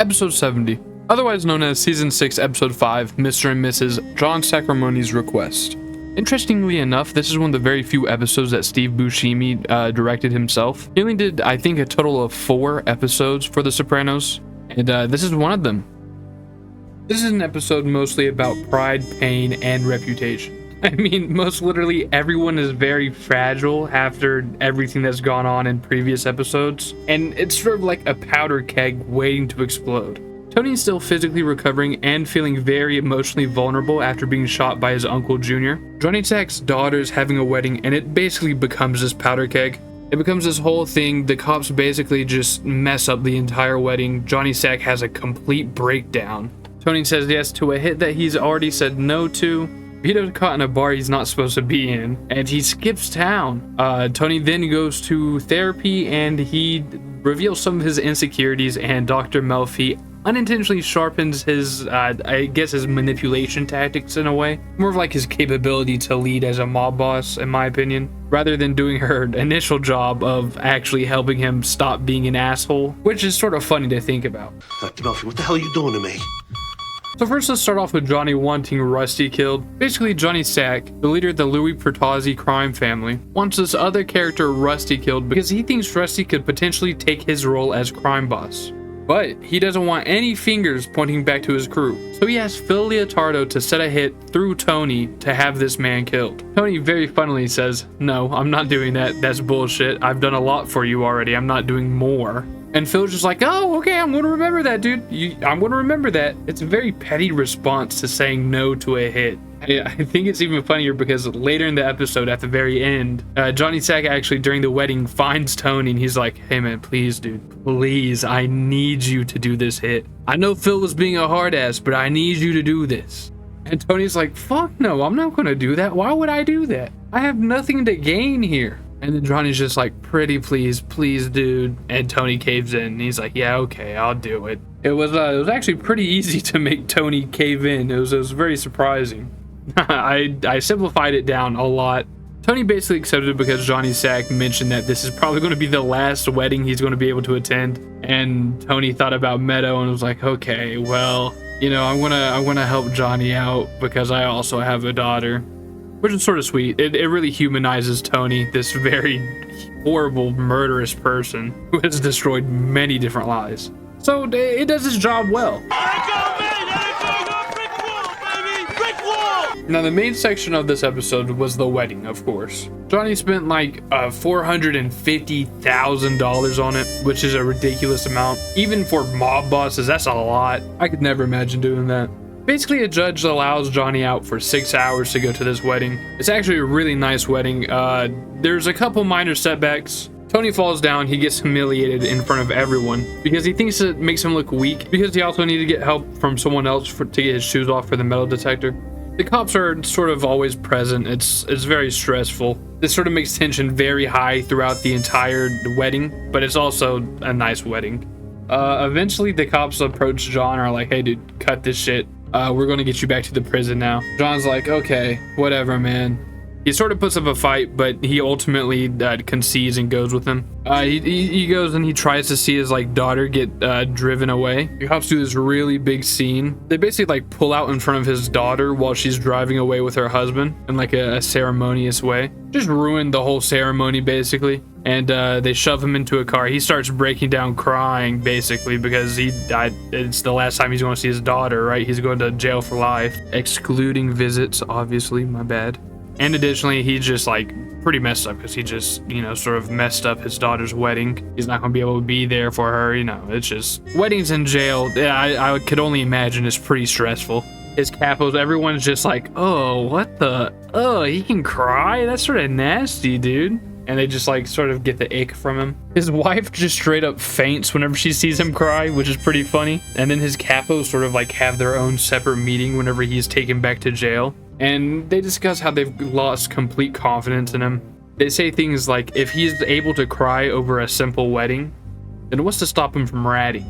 Episode 70, otherwise known as Season 6, Episode 5, Mr. and Mrs. John Sacrimoni's Request. Interestingly enough, this is one of the very few episodes that Steve Buscemi directed himself. He only did, I think, a total of 4 episodes for The Sopranos, and this is one of them. This is an episode mostly about pride, pain, and reputation. I mean, most literally everyone is very fragile after everything that's gone on in previous episodes, and it's sort of like a powder keg waiting to explode. Tony's still physically recovering and feeling very emotionally vulnerable after being shot by his uncle Jr. Johnny Sack's daughter's having a wedding, and it basically becomes this powder keg. It becomes this whole thing. The cops basically just mess up the entire wedding. Johnny Sack has a complete breakdown. Tony says yes to a hit that he's already said no to. Vito's caught in a bar he's not supposed to be in, and he skips town. Tony then goes to therapy, and he reveals some of his insecurities, and Dr. Melfi unintentionally sharpens his, I guess, his manipulation tactics in a way. More of like his capability to lead as a mob boss, in my opinion, rather than doing her initial job of actually helping him stop being an asshole, which is sort of funny to think about. Dr. Melfi, what the hell are you doing to me? So first, let's start off with Johnny wanting Rusty killed. Basically, Johnny Sack, the leader of the Louis Pertozzi crime family, wants this other character Rusty killed because he thinks Rusty could potentially take his role as crime boss. But he doesn't want any fingers pointing back to his crew. So he asks Phil Leotardo to set a hit through Tony to have this man killed. Tony very funnily says, "No, I'm not doing that. That's bullshit. I've done a lot for you already. I'm not doing more." And Phil's just like, "Oh, okay, I'm going to remember that, dude. I'm going to remember that." It's a very petty response to saying no to a hit. I think it's even funnier because later in the episode, at the very end, Johnny Sack actually during the wedding finds Tony and he's like, "Hey man, please dude, please, I need you to do this hit. I know Phil was being a hard ass, but I need you to do this." And Tony's like, "Fuck no, I'm not going to do that. Why would I do that? I have nothing to gain here." And then Johnny's just like, "Pretty please, please dude." And Tony caves in and he's like, "Yeah, okay, I'll do it." It was actually pretty easy to make Tony cave in. It was very surprising. I simplified it down a lot. Tony basically accepted because Johnny Sack mentioned that this is probably going to be the last wedding he's going to be able to attend. And Tony thought about Meadow and was like, "Okay, well, you know, I'm gonna help Johnny out because I also have a daughter." Which is sort of sweet. It really humanizes Tony, this very horrible, murderous person who has destroyed many different lives. So it does its job well. Now the main section of this episode was the wedding, of course. Johnny spent like $450,000 on it, which is a ridiculous amount. Even for mob bosses, that's a lot. I could never imagine doing that. Basically, a judge allows Johnny out for 6 hours to go to this wedding. It's actually a really nice wedding. There's a couple minor setbacks. Tony falls down. He gets humiliated in front of everyone because he thinks it makes him look weak, because he also needed to get help from someone else to get his shoes off for the metal detector. The cops are sort of always present. It's very stressful. This sort of makes tension very high throughout the entire wedding, but it's also a nice wedding. Eventually, the cops approach John and are like, "Hey, dude, cut this shit. We're going to get you back to the prison now." John's like, "Okay, whatever, man." He sort of puts up a fight, but he ultimately concedes and goes with him. He goes and he tries to see his daughter get driven away. The cops do this really big scene. They basically pull out in front of his daughter while she's driving away with her husband in a ceremonious way. Just ruined the whole ceremony basically. And they shove him into a car. He starts breaking down crying basically because he died. It's the last time he's going to see his daughter, right? He's going to jail for life, excluding visits, obviously, my bad. And additionally, he just pretty messed up because he just, sort of messed up his daughter's wedding. He's not going to be able to be there for her. It's just weddings in jail. Yeah, I could only imagine it's pretty stressful. His capos, everyone's just like, "Oh, what the? Oh, he can cry? That's sort of nasty, dude." And they just sort of get the ick from him. His wife just straight up faints whenever she sees him cry, which is pretty funny. And then his capos sort of have their own separate meeting whenever he's taken back to jail. And they discuss how they've lost complete confidence in him. They say things like, if he's able to cry over a simple wedding, then what's to stop him from ratting?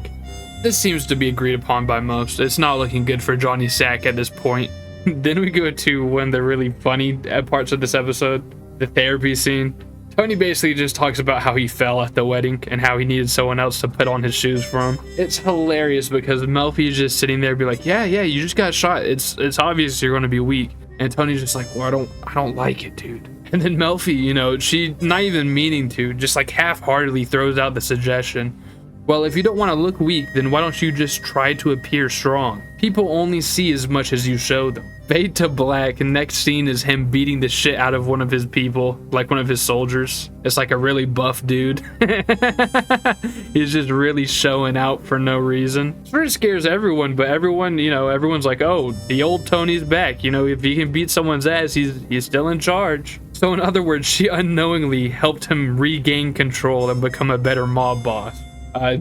This seems to be agreed upon by most. It's not looking good for Johnny Sack at this point. Then we go to one of the really funny parts of this episode, the therapy scene. Tony basically just talks about how he fell at the wedding and how he needed someone else to put on his shoes for him. It's hilarious because Melfi is just sitting there be like, yeah, you just got shot. It's obvious you're going to be weak. And Tony's just like, well, I don't like it, dude. And then Melfi, you know, she not even meaning to, just like half-heartedly throws out the suggestion, well, if you don't want to look weak, then why don't you just try to appear strong? People only see as much as you show them. Fade to black, and next scene is him beating the shit out of one of his people, like one of his soldiers. It's like a really buff dude. He's just really showing out for no reason. It sort of scares everyone, but everyone, you know, everyone's like, oh, the old Tony's back. You know, if he can beat someone's ass, he's still in charge. So in other words, she unknowingly helped him regain control and become a better mob boss.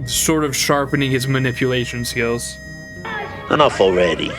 Sort of sharpening his manipulation skills. Enough already.